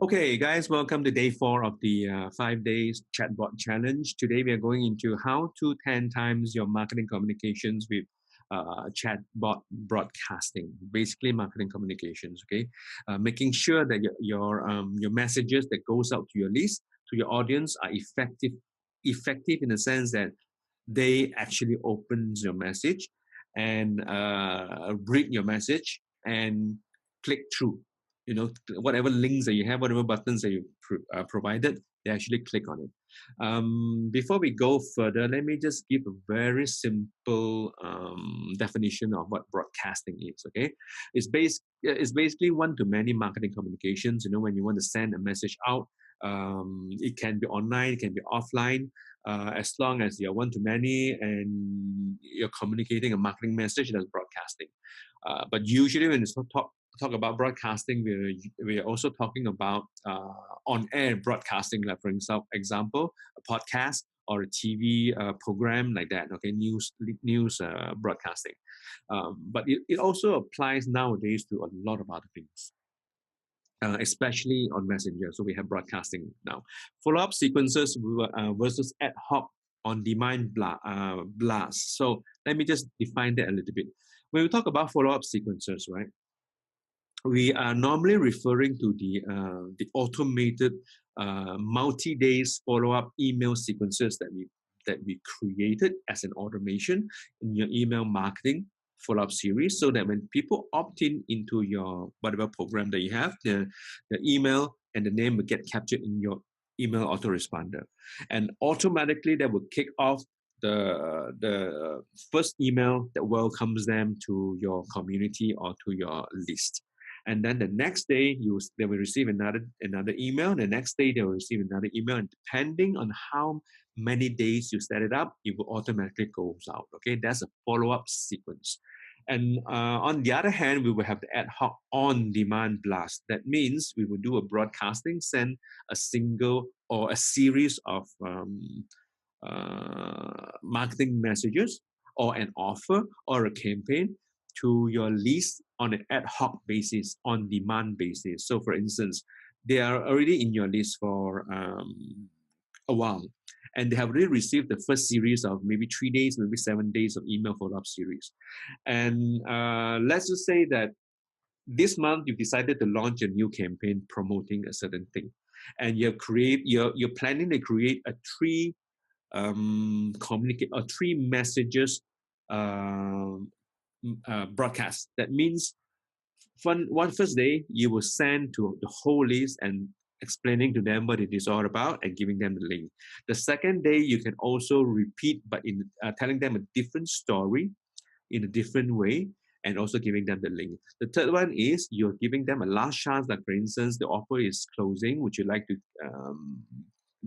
Okay, guys, welcome to day 4 of the 5 days chatbot challenge. Today, we are going into how to 10 times your marketing communications with chatbot broadcasting, basically marketing communications. Okay, making sure that your messages that goes out to your list, to your audience, are effective in the sense that they actually opens your message and read your message and click through. Whatever links that you have, whatever buttons that you provided, they actually click on it. Before we go further, let me just give a very simple definition of what broadcasting is. Okay, it's basically one-to-many marketing communications. When you want to send a message out, it can be online, it can be offline. As long as you're one-to-many and you're communicating a marketing message, that's broadcasting. But usually when you talk about broadcasting, we're also talking about on-air broadcasting, like for example, a podcast or a TV program like that. Okay, news broadcasting. But it also applies nowadays to a lot of other things. Especially on Messenger. So we have broadcasting now. Follow-up sequences versus ad hoc on-demand blast. So let me just define that a little bit. When we talk about follow-up sequences, right, we are normally referring to the automated multi-days follow-up email sequences that we created as an automation in your email marketing follow-up series, so that when people opt in into your whatever program that you have, the email and the name will get captured in your email autoresponder, and automatically that will kick off the first email that welcomes them to your community or to your list. And then the next day they will receive another email. The next day they will receive another email, and depending on how many days you set it up, it will automatically goes out. Okay, that's a follow-up sequence. And on the other hand, we will have the ad hoc on-demand blast. That means we will do a broadcasting, send a single or a series of marketing messages or an offer or a campaign to your list on an ad hoc basis, on demand basis. So, for instance, they are already in your list for a while, and they have already received the first series of maybe 3 days, maybe 7 days of email follow-up series. And let's just say that this month you decided to launch a new campaign promoting a certain thing, and you're planning to create a three messages broadcast. That means one first day you will send to the whole list and explaining to them what it is all about and giving them the link. The second day you can also repeat, but in telling them a different story in a different way and also giving them the link. The third one is you're giving them a last chance. Like for instance, the offer is closing. Would you like to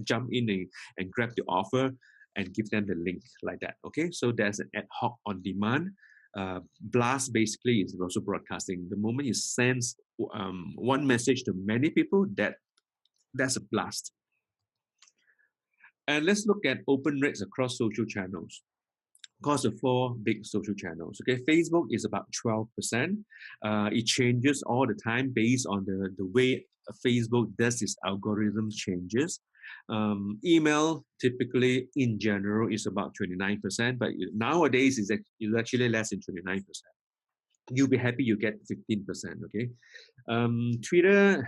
jump in and grab the offer and give them the link like that? Okay, so there's an ad hoc on demand. Blast basically is also broadcasting. The moment you send one message to many people, that's a blast. And let's look at open rates across social channels. Across the 4 big social channels. Okay, Facebook is about 12%. It changes all the time based on the way Facebook does its algorithm changes. Email typically in general is about 29%, but nowadays is actually less than 29%. You'll be happy you get 15%. Okay, Twitter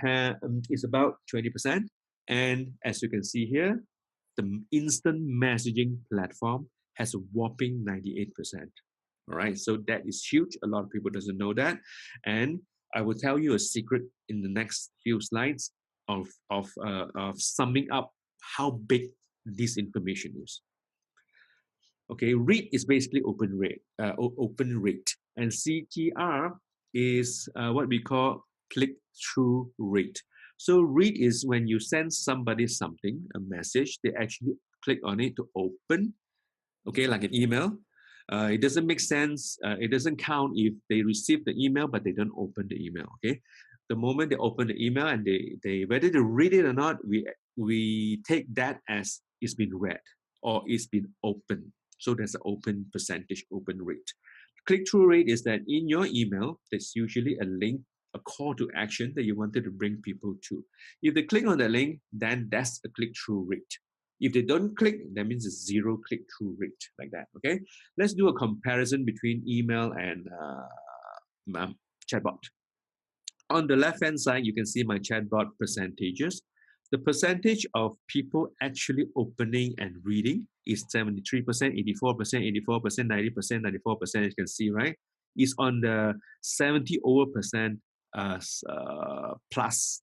is about 20%, and as you can see here, the instant messaging platform has a whopping 98%. All right, so that is huge. A lot of people doesn't know that, and I will tell you a secret in the next few slides of summing up how big this information is. Okay, read is basically open rate, and CTR is what we call click-through rate. So read is when you send somebody something, a message, they actually click on it to open. Okay, like an email. It doesn't make sense. It doesn't count if they receive the email but they don't open the email. Okay, the moment they open the email and they whether they read it or not, we take that as it's been read or it's been opened. So there's an open percentage, open rate. Click-through rate is that in your email, there's usually a link a call to action that you wanted to bring people to. If they click on the link, then that's a click-through rate. If they don't click, that means it's zero click-through rate, like that, okay? Let's do a comparison between email and chatbot. On the left-hand side, you can see my chatbot percentages. The percentage of people actually opening and reading is 73%, 84%, 84%, 90%, 94%, you can see, right? Is on the 70 over percent plus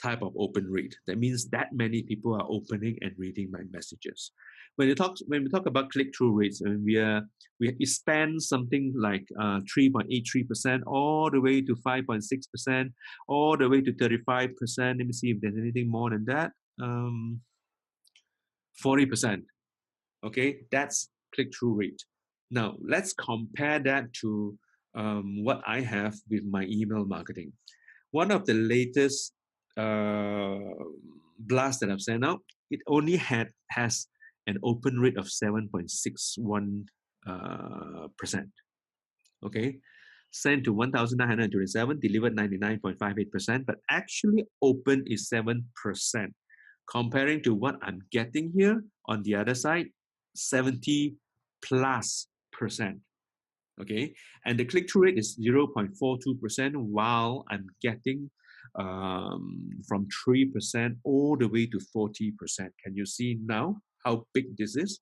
type of open rate. That means that many people are opening and reading my messages. When we talk about click-through rates, we spend something like 3.83% all the way to 5.6%, all the way to 35%. Let me see if there's anything more than that. 40%. Okay, that's click-through rate. Now let's compare that to what I have with my email marketing. One of the latest blasts that I've sent out, it only has an open rate of 7.61%. Okay, sent to 1,927, delivered 99.58%, but actually open is 7%. Comparing to what I'm getting here on the other side, 70 plus percent. Okay, and the click-through rate is 0.42%, while I'm getting from 3% all the way to 40%. Can you see now how big this is?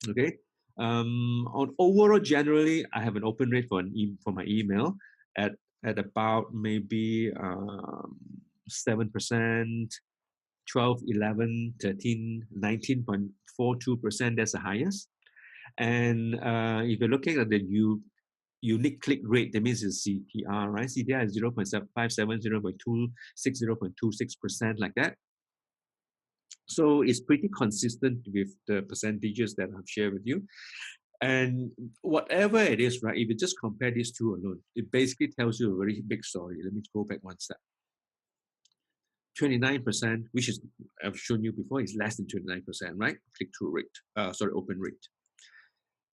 Okay. On overall, generally, I have an open rate for my email at about maybe 7%, 12, 11, 13, 19.42%. That's the highest. And if you're looking at the unique click rate, that means it's CTR, right? CTR is 0.57, 0.26, 0.26%, like that. So it's pretty consistent with the percentages that I've shared with you. And whatever it is, right, if you just compare these two alone, it basically tells you a very big story. Let me go back one step. 29%, which is I've shown you before, is less than 29%, right? Click-through rate, open rate.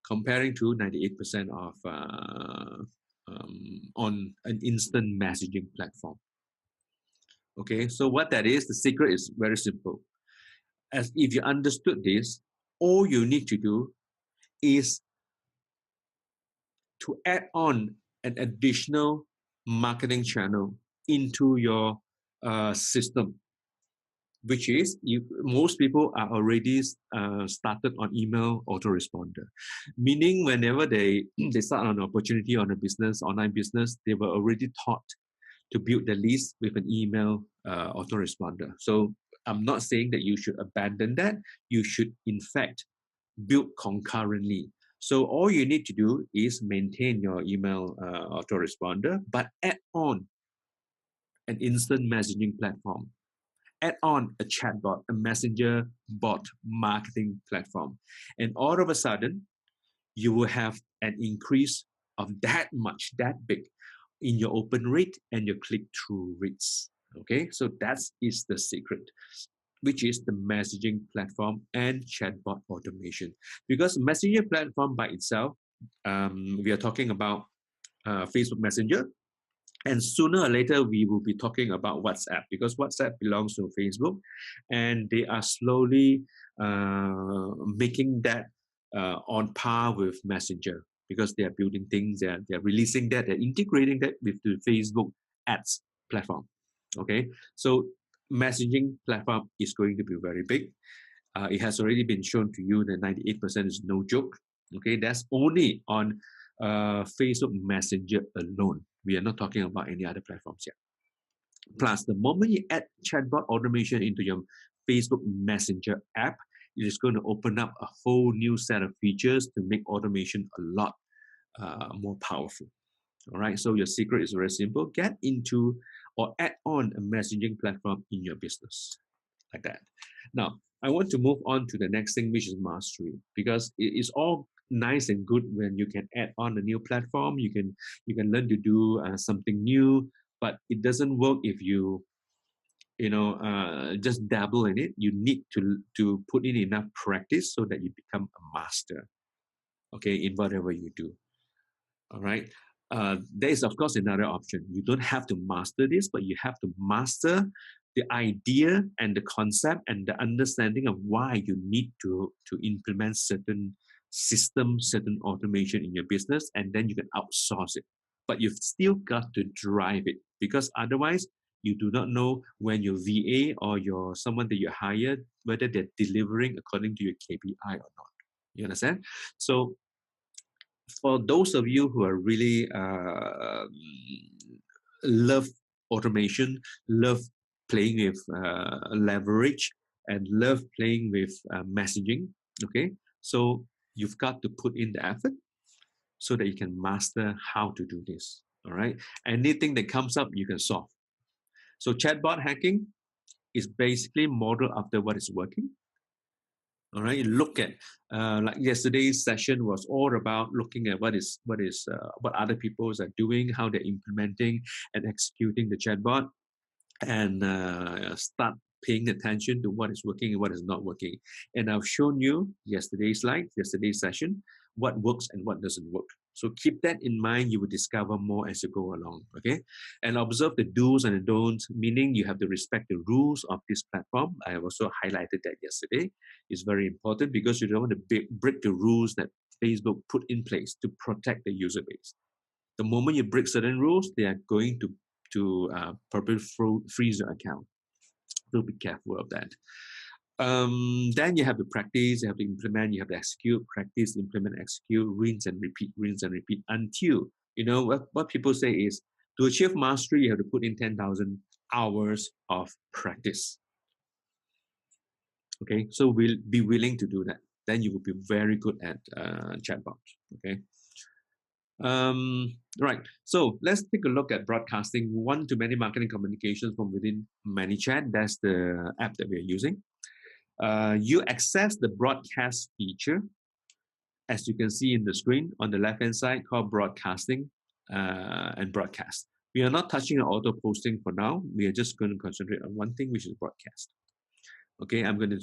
Comparing to 98% of on an instant messaging platform. Okay, so what that is, the secret is very simple. As if you understood this, all you need to do is to add on an additional marketing channel into your system, which is most people are already started on email autoresponder, meaning whenever they start an opportunity on a business, online business, they were already taught to build the list with an email autoresponder. So I'm not saying that you should abandon that. You should, in fact, build concurrently. So all you need to do is maintain your email autoresponder, but add on an instant messaging platform. Add on a chatbot, a messenger bot marketing platform. And all of a sudden, you will have an increase of that much, that big in your open rate and your click-through rates. Okay, so that is the secret, which is the messaging platform and chatbot automation. Because messaging platform by itself, we are talking about Facebook Messenger, and sooner or later we will be talking about WhatsApp, because WhatsApp belongs to Facebook, and they are slowly making that on par with Messenger, because they are building things, they are releasing that, they're integrating that with the Facebook ads platform. Okay, so messaging platform is going to be very big. It has already been shown to you that 98% is no joke. Okay, that's only on Facebook Messenger alone. We are not talking about any other platforms yet. Plus, the moment you add chatbot automation into your Facebook Messenger app, it is going to open up a whole new set of features to make automation a lot more powerful. All right, so your secret is very simple. Get into or add on a messaging platform in your business, like that. Now, I want to move on to the next thing, which is mastery, because it is all nice and good when you can add on a new platform. You can learn to do something new, but it doesn't work if you just dabble in it. You need to put in enough practice so that you become a master, okay, in whatever you do. All right. there is, of course, another option. You don't have to master this, but you have to master the idea and the concept and the understanding of why you need to implement certain systems, certain automation in your business, and then you can outsource it. But you've still got to drive it, because otherwise you do not know when your VA or your someone that you hired, whether they're delivering according to your KPI or not. You understand? So for those of you who are really love automation, love playing with leverage, and love playing with messaging, okay, so you've got to put in the effort so that you can master how to do this. All right, anything that comes up you can solve. So chatbot hacking is basically modeled after what is working. All right, look at like yesterday's session was all about looking at what other people are doing, how they're implementing and executing the chatbot, and start paying attention to what is working and what is not working. And I've shown you yesterday's session, what works and what doesn't work. So keep that in mind. You will discover more as you go along, okay? And observe the do's and the don'ts, meaning you have to respect the rules of this platform. I have also highlighted that yesterday. It's very important because you don't want to break the rules that Facebook put in place to protect the user base. The moment you break certain rules, they are going to probably freeze your account. So be careful of that. Then you have to practice, you have to implement, you have to execute, practice, implement, execute, rinse and repeat until, you know, what people say is, to achieve mastery, you have to put in 10,000 hours of practice. Okay, so we'll be willing to do that. Then you will be very good at chatbots. Okay. Right. So let's take a look at broadcasting one-to-many marketing communications from within ManyChat. That's the app that we're using. You access the broadcast feature, as you can see in the screen on the left-hand side, called broadcasting and broadcast. We are not touching on auto posting for now. We are just going to concentrate on one thing, which is broadcast. Okay, I'm going to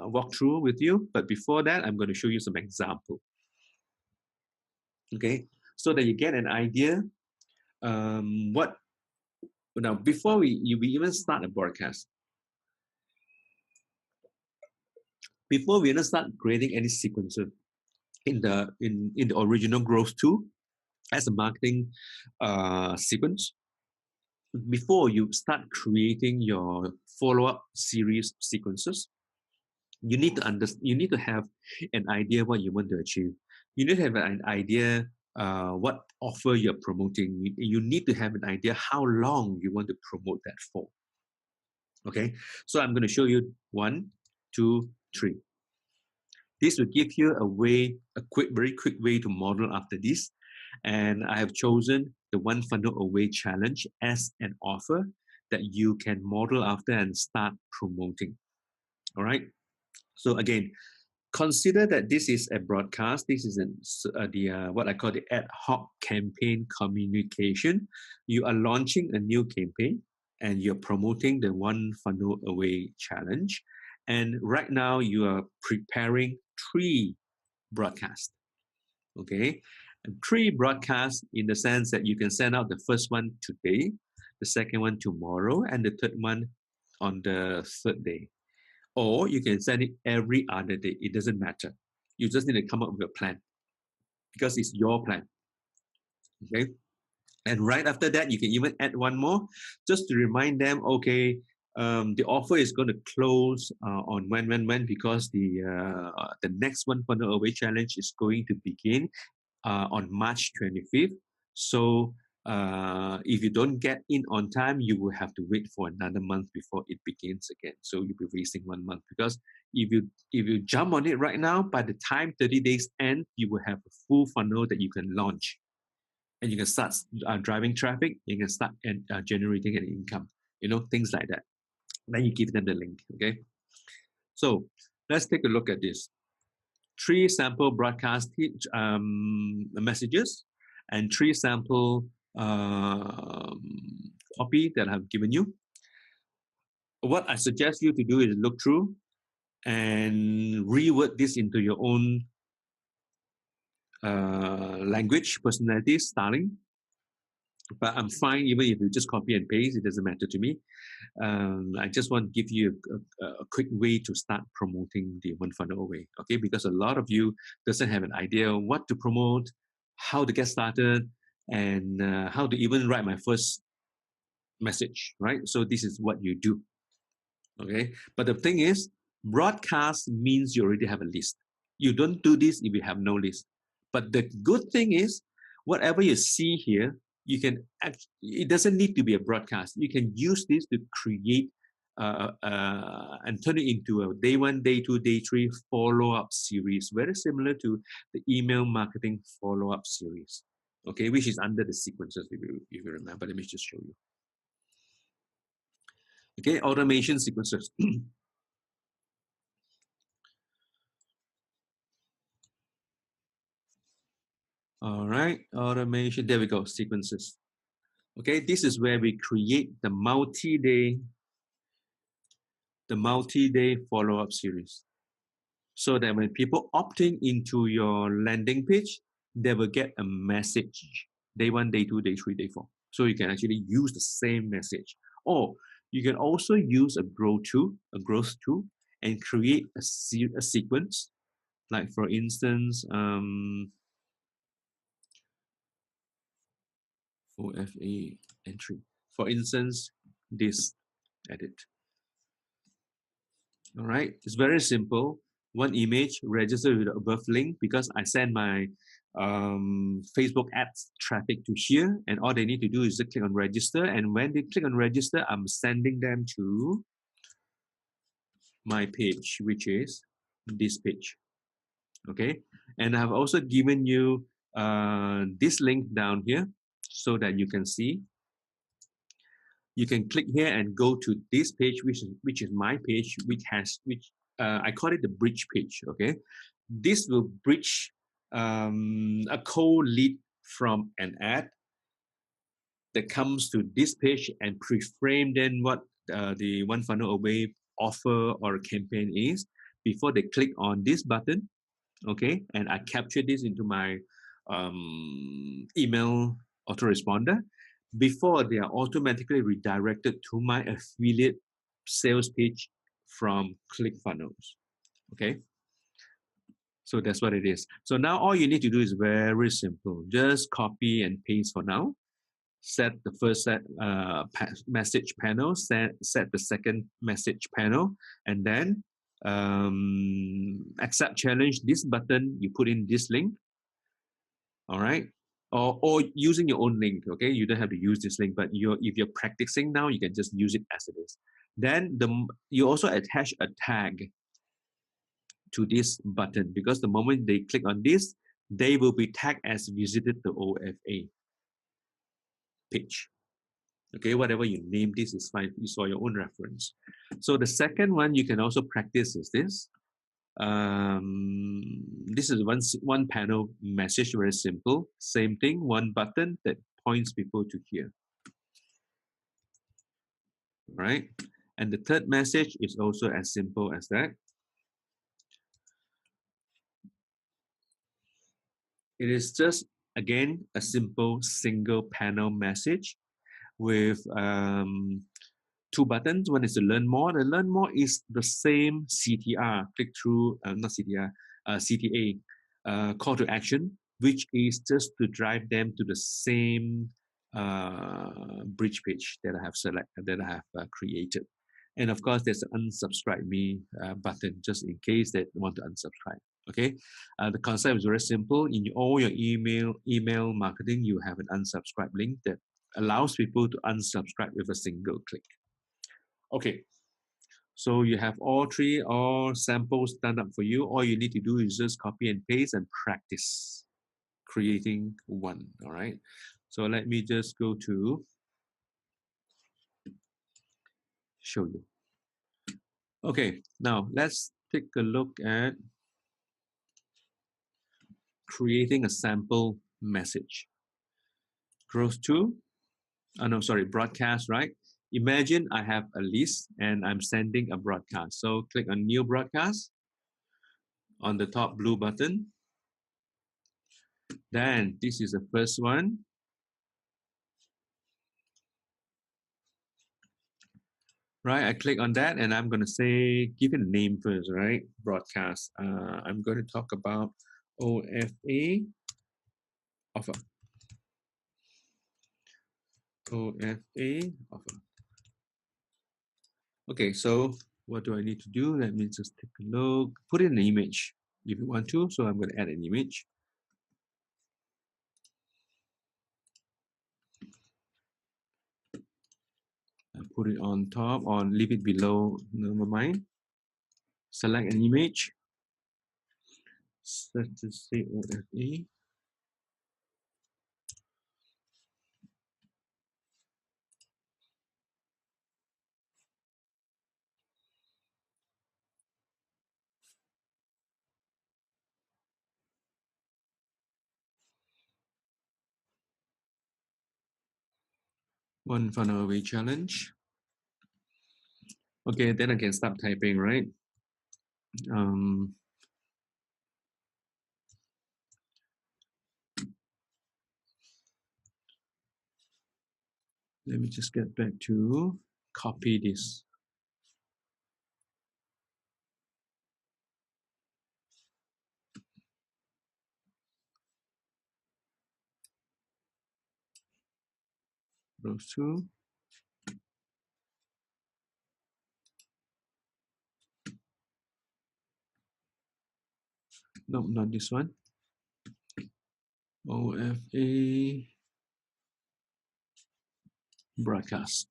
walk through with you, but before that, I'm going to show you some example. Okay, so that you get an idea. Now, before we even start a broadcast, before we even start creating any sequencer in the original growth tool as a marketing sequence, before you start creating your follow-up series sequences, you need to have an idea what you want to achieve. You need to have an idea what offer you're promoting. You need to have an idea how long you want to promote that for. Okay, so I'm going to show you 1, 2, 3. This will give you a very quick way to model after this. And I have chosen the One Funnel Away Challenge as an offer that you can model after and start promoting. All right. So again, consider that this is a broadcast. This is what I call the ad hoc campaign communication. You are launching a new campaign and you're promoting the One Funnel Away Challenge. And right now you are preparing 3 broadcasts. Okay, and 3 broadcasts in the sense that you can send out the first one today, the second one tomorrow, and the third one on the 3rd day. Or you can send it every other day. It doesn't matter. You just need to come up with a plan because it's your plan. Okay. And right after that, you can even add one more just to remind them, okay, the offer is going to close on when because the next One Funnel Away Challenge is going to begin on March 25th. So if you don't get in on time, you will have to wait for another month before it begins again. So you'll be wasting 1 month, because if you jump on it right now, by the time 30 days end, you will have a full funnel that you can launch. And you can start driving traffic, you can start generating an income, things like that. Then you give them the link, okay? So let's take a look at this. 3 sample broadcast messages and 3 sample copy that I've given you. What I suggest you to do is look through and reword this into your own language, personality, styling, but I'm fine even if you just copy and paste. It doesn't matter to me. I just want to give you a quick way to start promoting the one funnel away. Okay, because a lot of you doesn't have an idea what to promote, how to get started, and how to even write my first message. Right. So this is what you do. Okay, but the thing is, broadcast means you already have a list. You don't do this if you have no list. But the good thing is, whatever you see here, you can it doesn't need to be a broadcast. You can use this to create and turn it into a day one, day two, day three follow-up series, very similar to the email marketing follow-up series. Okay, which is under the sequences, if you remember. Let me just show you. Okay, automation sequences. All right, automation. There we go, sequences. Okay, this is where we create the multi-day follow-up series. So that when people opting into your landing page, they will get a message. Day one, day two, day three, day four. So you can actually use the same message. Or you can also use a growth tool, and create a sequence. Like for instance, OFA entry. For instance, this edit. All right, it's very simple. One image, register with the above link because I send my Facebook ads traffic to here, and all they need to do is to click on register. And when they click on register, I'm sending them to my page, which is this page. Okay, and I've also given you this link down here so that you can see. You can click here and go to this page, which is my page, which I call it the bridge page. Okay, this will bridge a cold lead from an ad that comes to this page and pre-frame then what the one funnel away offer or campaign is before they click on this button. Okay, and I capture this into my email autoresponder before they are automatically redirected to my affiliate sales page from ClickFunnels. Okay, so that's what it is. So now all you need to do is very simple. Just copy and paste for now. Set the first message panel, set the second message panel, and then accept challenge. This button, you put in this link. All right, or using your own link. Okay, you don't have to use this link, but if you're practicing now, you can just use it as it is. Then you also attach a tag to this button because the moment they click on this, they will be tagged as visited the OFA page. Okay, whatever you name this is fine. You saw your own reference. So the second one you can also practice is this. This is one panel message, very simple. Same thing, one button that points people to here. Right? And the third message is also as simple as that. It is just, again, a simple single panel message with two buttons. One is to learn more. The learn more is the same CTR, click through, not CTR, CTA, call to action, which is just to drive them to the same bridge page that I have created. And of course, there's an unsubscribe me button just in case they want to unsubscribe. Okay, the concept is very simple. In all your email marketing, you have an unsubscribe link that allows people to unsubscribe with a single click. Okay, so you have all samples done up for you. All you need to do is just copy and paste and practice creating one. All right, so let me just go to show you. Okay, now let's take a look at creating a sample message. Growth to, broadcast, right? Imagine I have a list and I'm sending a broadcast. So click on new broadcast on the top blue button. Then this is the first one. Right, I click on that and I'm going to say, give it a name first, right? Broadcast. I'm going to talk about OFA offer. OFA offer. Okay, so what do I need to do? Let me just take a look. Put in an image if you want to. So I'm going to add an image. I put it on top or leave it below, never mind. Select an image. Let's just say OFA. One funnel away challenge. Okay, then I can start typing, right? Let me just get back to copy this. Those two. No, not this one. OFA broadcast.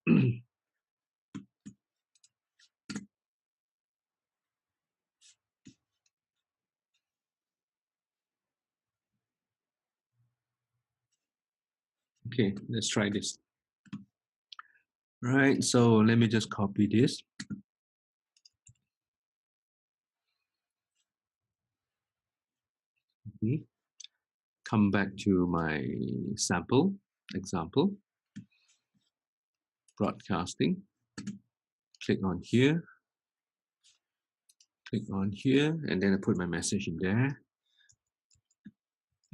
Okay, let's try this. Right, so let me just copy this. Okay. Come back to my sample example. Broadcasting. Click on here. Click on here, and then I put my message in there.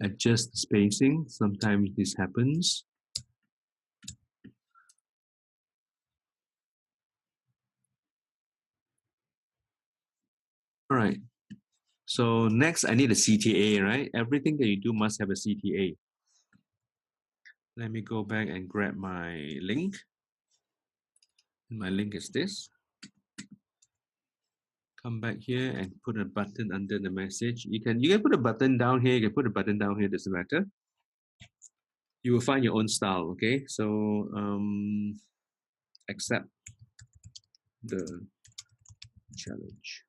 Adjust the spacing. Sometimes this happens. All right. So next, I need a CTA, right? Everything that you do must have a CTA. Let me go back and grab my link. My link is this. Come back here and put a button under the message. You can put a button down here. You can put a button down here. Doesn't matter. You will find your own style. Okay. So accept the challenge.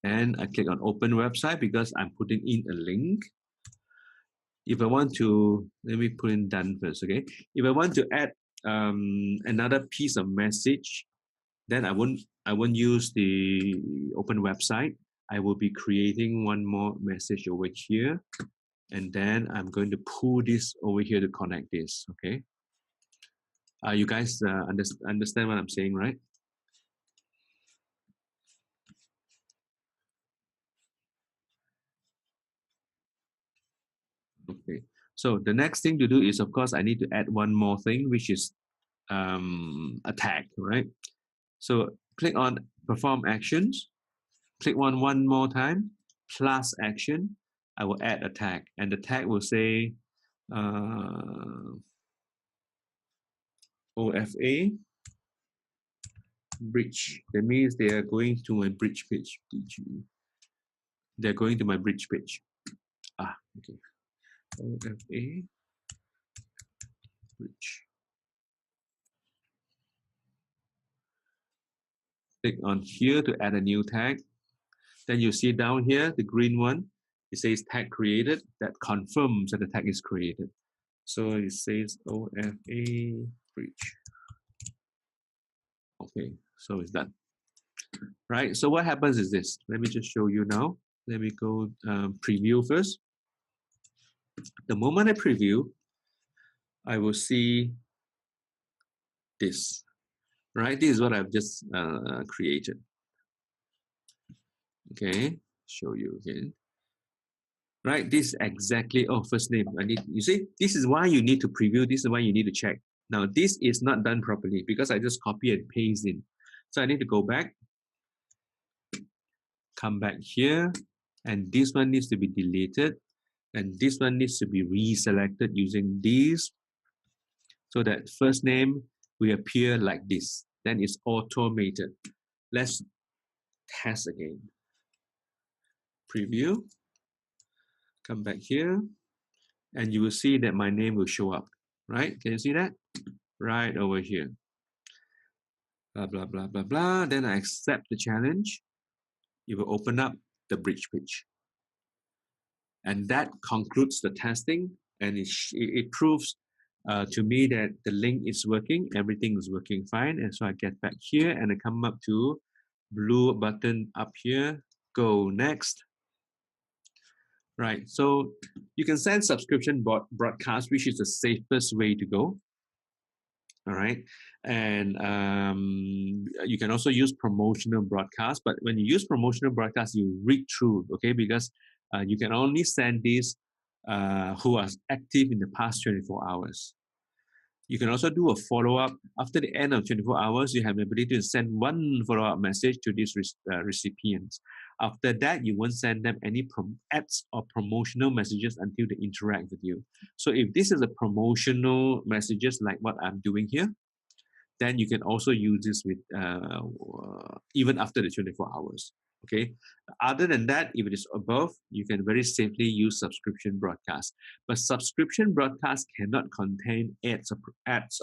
And I click on open website because I'm putting in a link. If I want to, let me put in done first, okay? If I want to add another piece of message, then I won't use the open website. I will be creating one more message over here. And then I'm going to pull this over here to connect this, okay? You guys understand what I'm saying, right? Okay, so the next thing to do is, of course, I need to add one more thing, which is a tag, right? So click on perform actions, click on one more time, plus action. I will add a tag, and the tag will say OFA bridge. That means they are going to my bridge page. They're going to my bridge page. Okay. OFA bridge. Click on here to add a new tag. Then you see down here, the green one, it says tag created. That confirms that the tag is created. So it says OFA bridge. Okay, so it's done. Right, so what happens is this. Let me just show you now. Let me go preview first. The moment I preview, I will see this. Right, this is what I've just created. Okay, show you again. Right, this is exactly, first name. You see, this is why you need to preview. This is why you need to check. Now, this is not done properly because I just copy and paste in. So I need to go back, come back here, and this one needs to be deleted, and this one needs to be reselected using these, so that first name will appear like this. Then it's automated. Let's test again. Preview, come back here, and you will see that my name will show up, right? Can you see that? Right over here. Blah, blah, blah, blah, blah. Then I accept the challenge. It will open up the bridge page. And that concludes the testing, and it proves to me that the link is working, everything is working fine. And so I get back here and I come up to blue button up here, go next. Right, so you can send subscription broadcast, which is the safest way to go. All right, and you can also use promotional broadcast, but when you use promotional broadcast, you read through, okay, because you can only send these who are active in the past 24 hours. You can also do a follow-up. After the end of 24 hours, you have the ability to send one follow-up message to these recipients. After that, you won't send them any ads or promotional messages until they interact with you. So if this is a promotional messages like what I'm doing here, then you can also use this with even after the 24 hours. Okay. Other than that, if it is above, you can very safely use subscription broadcast. But subscription broadcast cannot contain ads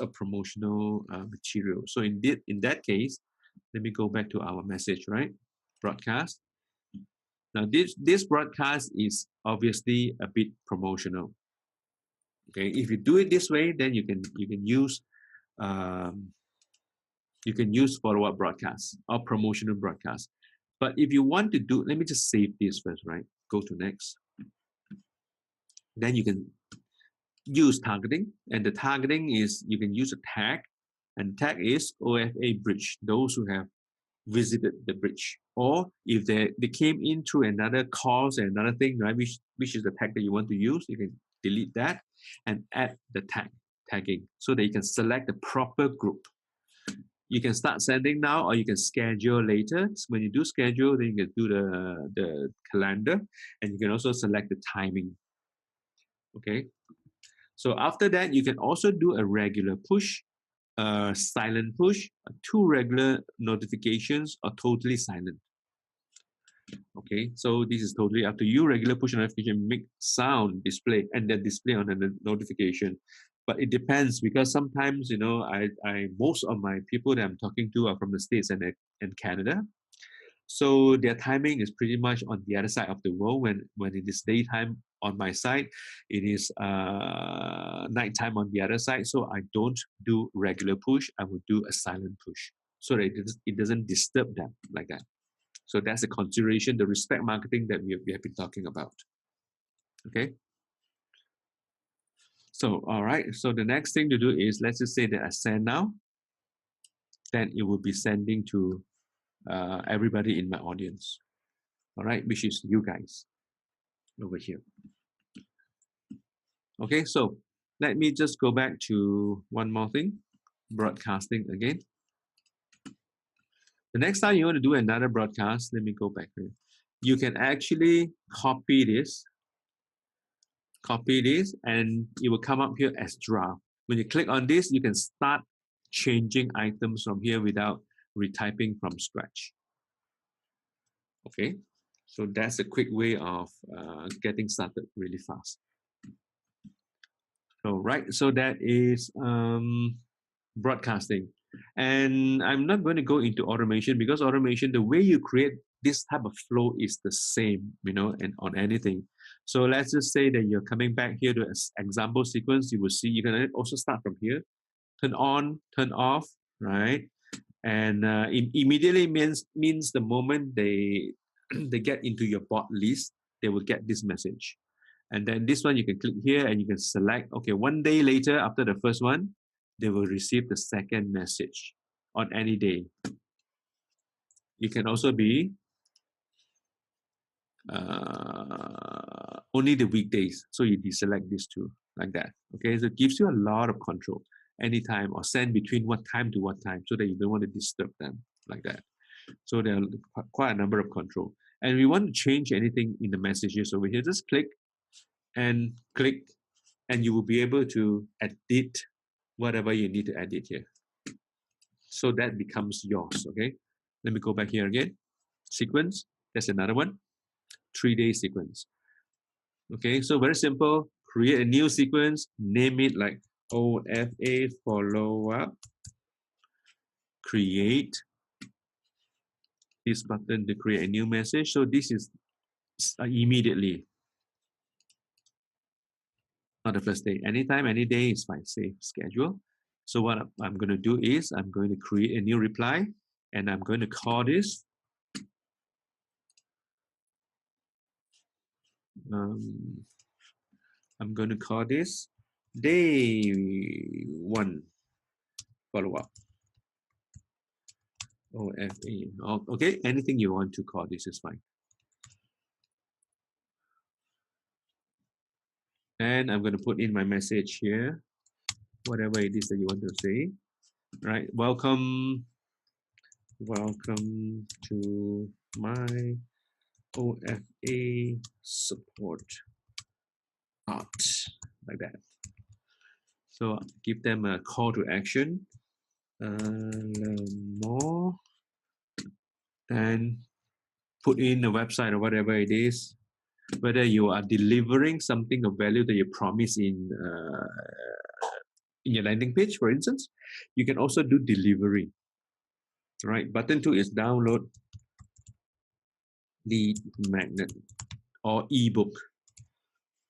or promotional material. So in that case, let me go back to our message, right? Broadcast. Now this broadcast is obviously a bit promotional. Okay, if you do it this way, then you can use follow-up broadcasts or promotional broadcasts. But if you want to do, let me just save this first, right? Go to next. Then you can use targeting, and the targeting is you can use a tag, and tag is OFA bridge, those who have visited the bridge. Or if they came in through another course and another thing, right, which is the tag that you want to use, you can delete that and add the tagging so that you can select the proper group. You can start sending now, or you can schedule later. So when you do schedule, then you can do the calendar, and you can also select the timing. Okay. So after that, you can also do a regular push, a silent push, 2 regular notifications, or totally silent. Okay, so this is totally up to you. Regular push notification make sound display and then display on the notification. But it depends, because sometimes, you know, I most of my people that I'm talking to are from the States and Canada. So their timing is pretty much on the other side of the world. When it is daytime on my side, it is nighttime on the other side. So I don't do regular push. I will do a silent push so that it doesn't disturb them like that. So that's the consideration, the respect marketing that we have been talking about. Okay. So, all right. So the next thing to do is, let's just say that I send now, then it will be sending to everybody in my audience. All right, which is you guys over here. Okay, so let me just go back to one more thing, broadcasting again. The next time you want to do another broadcast, let me go back here. You can actually copy this, and it will come up here as draft. When you click on this, you can start changing items from here without retyping from scratch. Okay, so that's a quick way of getting started really fast. So, right, so that is broadcasting. And I'm not going to go into automation, because automation, the way you create this type of flow is the same, you know, and on anything. So let's just say that you're coming back here to an example sequence. You will see you can also start from here. Turn on, turn off, right? And immediately means the moment they get into your bot list, they will get this message. And then this one, you can click here and you can select, okay, 1 day later after the first one, they will receive the second message on any day. It can also be only the weekdays. So you deselect these two like that. Okay, so it gives you a lot of control anytime, or send between what time to what time, so that you don't want to disturb them. like that. So there are quite a number of control. And we want to change anything in the messages over here. Just click, and you will be able to edit whatever you need to edit here. So that becomes yours, okay? Let me go back here again. Sequence, that's another one. 3-day sequence. Okay, so very simple. Create a new sequence, name it like OFA follow-up. Create this button to create a new message. So this is immediately, not the first day. Anytime, any day is fine. Save schedule. So what I'm going to do is I'm going to create a new reply, and I'm going to call this I'm going to call this day 1 follow-up. OFA. Okay, anything you want to call this is fine. And I'm going to put in my message here, whatever it is that you want to say. Right, welcome to my OFA support art, like that. So give them a call to action. Learn more, and put in a website or whatever it is, whether you are delivering something of value that you promise in your landing page, for instance. You can also do delivery. Right, button 2 is download lead magnet or ebook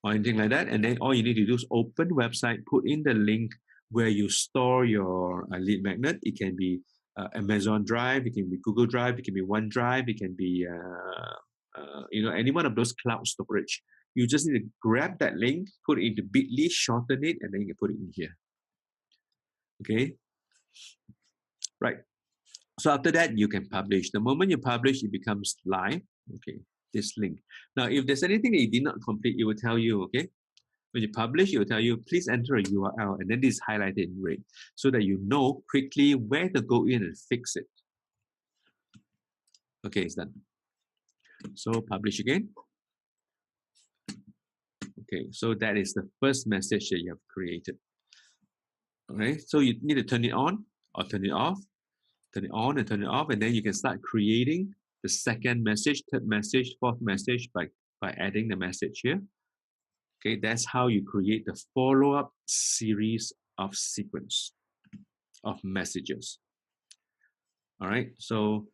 or anything like that, and then all you need to do is open website, put in the link where you store your lead magnet. It can be Amazon Drive, it can be Google Drive, it can be OneDrive, it can be any one of those cloud storage. You just need to grab that link, put it into bit.ly, shorten it, and then you can put it in here. Okay, right. So after that, you can publish. The moment you publish, it becomes live. Okay, this link. Now, if there's anything that you did not complete, it will tell you, okay, when you publish, it will tell you, please enter a URL, and then this is highlighted in red so that you know quickly where to go in and fix it. Okay, it's done. So publish again. Okay, so that is the first message that you have created. Okay, so you need to turn it on or turn it off, turn it on and turn it off, and then you can start creating the second message, third message, fourth message by adding the message here. Okay, that's how you create the follow-up series of sequence of messages. All right, so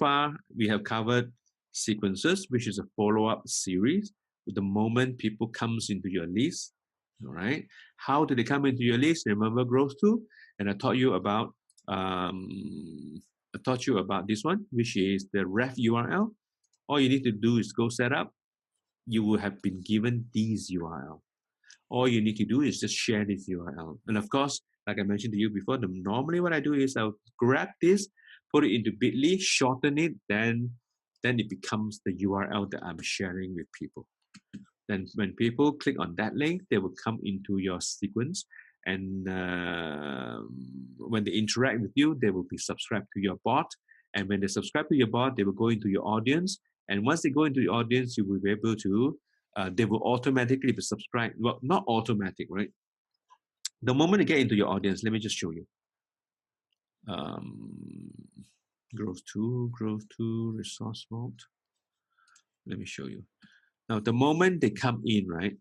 far we have covered sequences, which is a follow-up series. With the moment people comes into your list, all right, how do they come into your list? Remember growth tool, and I taught you about this one, which is the ref URL. All you need to do is go set up. You will have been given these URL. All you need to do is just share this URL. And of course, like I mentioned to you before, normally what I do is I'll grab this, put it into bit.ly, shorten it, then it becomes the URL that I'm sharing with people. Then when people click on that link, they will come into your sequence. And when they interact with you, they will be subscribed to your bot. And when they subscribe to your bot, they will go into your audience. And once they go into the audience, you will be able to, they will automatically be subscribed. Well, not automatic, right? The moment they get into your audience, let me just show you. Growth tool, resource vault. Let me show you. Now, the moment they come in, right,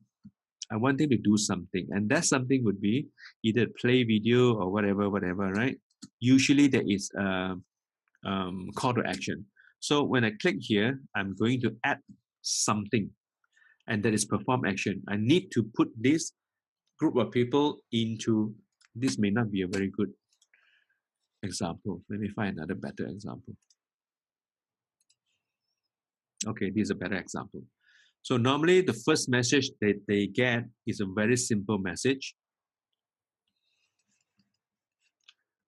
I want them to do something. And that something would be either play video or whatever, right? Usually there is a call to action. So when I click here, I'm going to add something, and that is perform action. I need to put this group of people into, this may not be a very good example. Let me find another better example. Okay, this is a better example. So normally the first message that they get is a very simple message.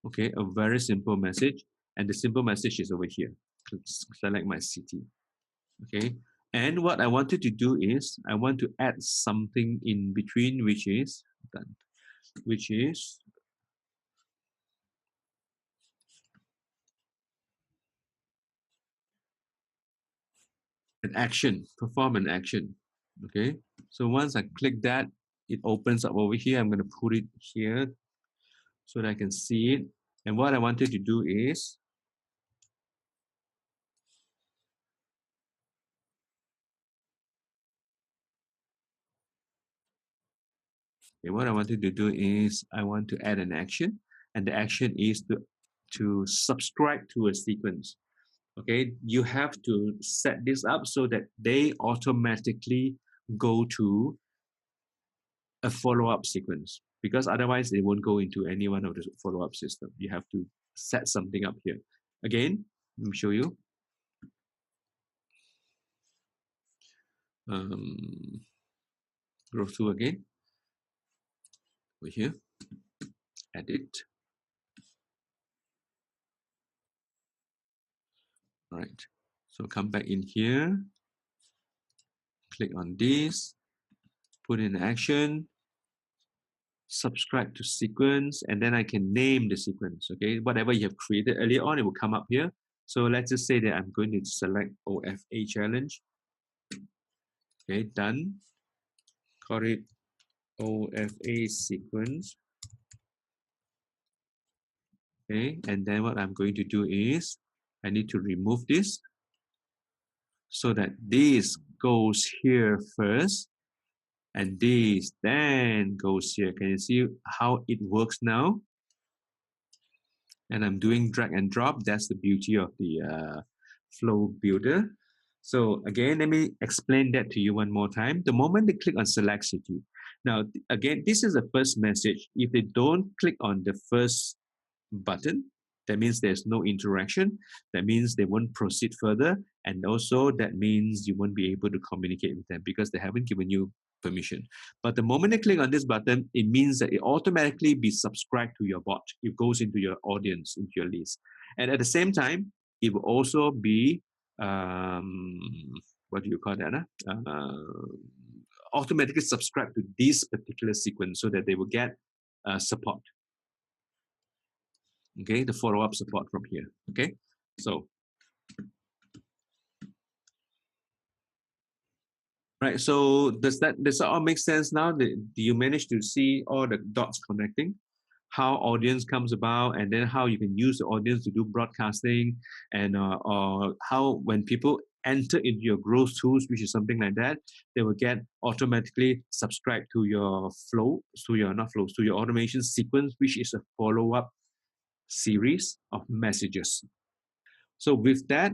Okay, a very simple message. And the simple message is over here. Select my city. Okay, and what I wanted to do is I want to add something in between, which is done, which is an action, perform an action. Okay. So once I click that, it opens up over here. I'm going to put it here so that I can see it. And what I wanted to do is, okay, what I wanted to do is I want to add an action, and the action is to subscribe to a sequence. Okay, you have to set this up so that they automatically go to a follow-up sequence, because otherwise they won't go into any one of the follow-up system. You have to set something up here. Again, let me show you. Go through again over here, edit. All right, so come back in here, click on this, put in action, subscribe to sequence, and then I can name the sequence. Okay, whatever you have created earlier on, it will come up here. So let's just say that I'm going to select OFA challenge. Okay, done. Call it OFA sequence. Okay, and then what I'm going to do is I need to remove this so that this goes here first and this then goes here. Can you see how it works now? And I'm doing drag and drop. That's the beauty of the flow builder. So again, let me explain that to you one more time. The moment they click on select city, now again, this is the first message. If they don't click on the first button, that means there's no interaction. That means they won't proceed further. And also that means you won't be able to communicate with them because they haven't given you permission. But the moment they click on this button, it means that it automatically be subscribed to your bot. It goes into your audience, into your list. And at the same time, it will also be, what do you call that? Automatically subscribe to this particular sequence so that they will get support. Okay, the follow-up support from here. Okay, so right, so does that all make sense now? Do you manage to see all the dots connecting? How audience comes about, and then how you can use the audience to do broadcasting, and or how when people enter into your growth tools, which is something like that, they will get automatically subscribed to your flow, to your not flow, to your automation sequence, which is a follow-up series of messages. So with that,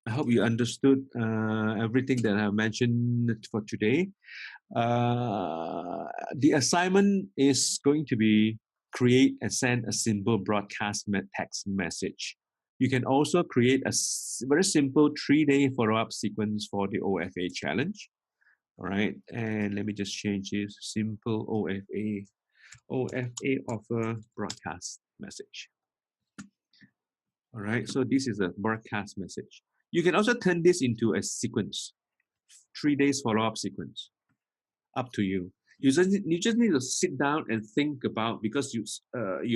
I hope you understood everything that I mentioned for today. The assignment is going to be create and send a simple broadcast text message. You can also create a very simple 3-day follow-up sequence for the OFA challenge. All right, and let me just change this simple OFA offer broadcast message. All right, so this is a broadcast message. You can also turn this into a sequence, 3 days follow-up sequence. Up to you. You just need to sit down and think about, because you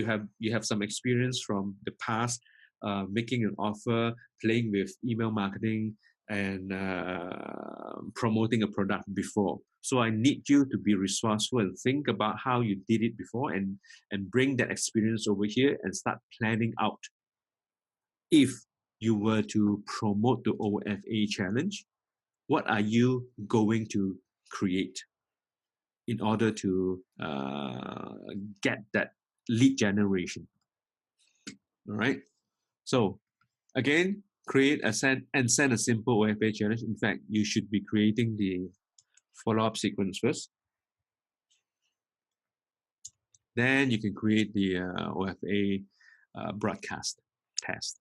have some experience from the past, making an offer, playing with email marketing, and promoting a product before. So I need you to be resourceful and think about how you did it before, and bring that experience over here and start planning out. If you were to promote the OFA challenge, what are you going to create in order to get that lead generation? All right. So again, create a send a simple OFA challenge. In fact, you should be creating the follow-up sequence first. Then you can create the OFA broadcast test.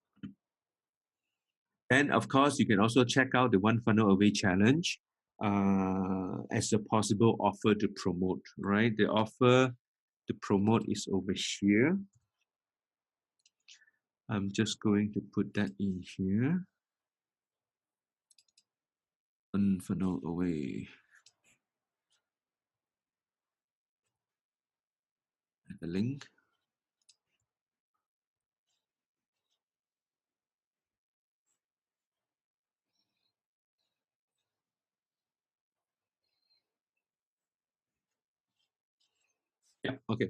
And of course, you can also check out the One Funnel Away challenge as a possible offer to promote, right? The offer to promote is over here. I'm just going to put that in here. One funnel away. The link. Yeah. Okay.